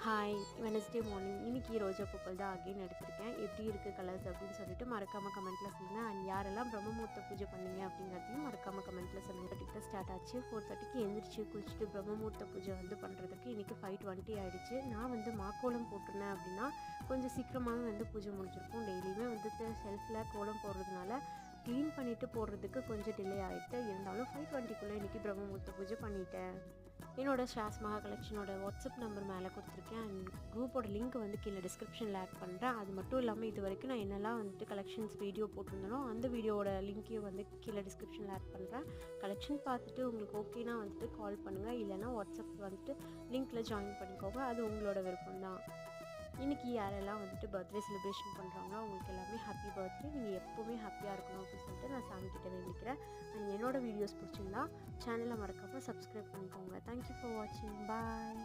Hi Wednesday morning இன்றைக்கி ரோஜா பூக்கள் தான் அகைன் எடுத்திருக்கேன். எப்படி இருக்குது கலர்ஸ் அப்படின்னு சொல்லிட்டு மறக்காமல் கமெண்ட்டில் சொல்லுங்கள். அண்ட் யாரெல்லாம் பிரம்மமுகூர்த்த பூஜை பண்ணீங்க அப்படிங்கிறதையும் மறக்காமல் கமெண்ட்டில் சொல்லுங்கள். 4:30 ஸ்டார்ட் ஆச்சு. 4:30க்கு எழுந்திரிச்சு குளிச்சுட்டு பிரம்மமுகூர்த்த பூஜை பண்ணுறதுக்கு இன்றைக்கி 5:20 ஆகிடுச்சு. நான் மாக்கோலம் போட்டிருந்தேன் அப்படின்னா கொஞ்சம் சீக்கிரமாகவே பூஜை முடிஞ்சிருக்கும். டெய்லியுமே ஷெல்ஃபில் கோலம் போடுறதுனால க்ளீன் பண்ணிவிட்டு போடுறதுக்கு கொஞ்சம் டிலே ஆகிட்டு, இருந்தாலும் 5:20க்குள்ளே இன்றைக்கி பிரம்மமுகூர்த்த பூஜை பண்ணிட்டேன். என்னோடய ஷாஸ் மகா கலெக்ஷனோட வாட்ஸ்அப் நம்பர் மேலே கொடுத்துருக்கேன். அண்ட் குரூப்போட லிங்க் கீழே டிஸ்கிரிப்ஷனில் ஆட் பண்ணுறேன். அது மட்டும் இல்லாமல் இது வரைக்கும் நான் என்னெல்லாம் கலெக்ஷன்ஸ் வீடியோ போட்டிருந்தனோ அந்த வீடியோட லிங்க்கையும் கீழே டிஸ்கிரிப்ஷனில் ஆட் பண்ணுறேன். கலெக்ஷன் பார்த்துட்டு உங்களுக்கு ஓகேனா கால் பண்ணுங்கள். இல்லைனா வாட்ஸ்அப் லிங்க்கில் ஜாயின் பண்ணிக்கோங்க. அது உங்களோட விருப்பம் தான். இன்றைக்கி யாரெல்லாம் பர்த்டே செலிப்ரேஷன் பண்ணுறாங்களோ அவங்களுக்கு எல்லாமே ஹாப்பி பர்த்டே. நீங்கள் எப்போவுமே ஹாப்பியாக இருக்கணும் அப்படின்னு சொல்லிட்டு நான் சாமிக்கிட்ட வேண்டிக்கிறேன். அண்ட் என்னோடய வீடியோஸ் பிடிச்சிருந்தா சேனலை மறக்காமல் சப்ஸ்கிரைப் பண்ணிக்கோங்க. தேங்க்யூ ஃபார் வாட்சிங். பாய்.